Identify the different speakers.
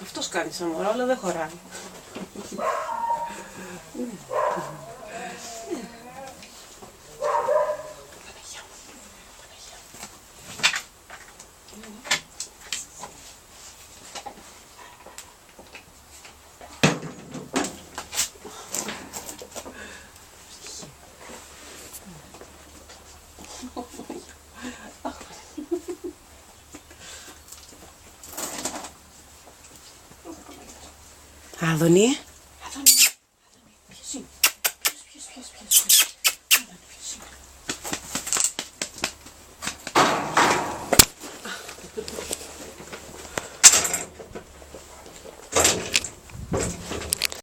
Speaker 1: αυτός κάνει σαν μωρό, αλλά δεν χωράει. Άδωνη. Άδωνη, ποιος είναι, ποιος. Άδωνη, ποιος είναι.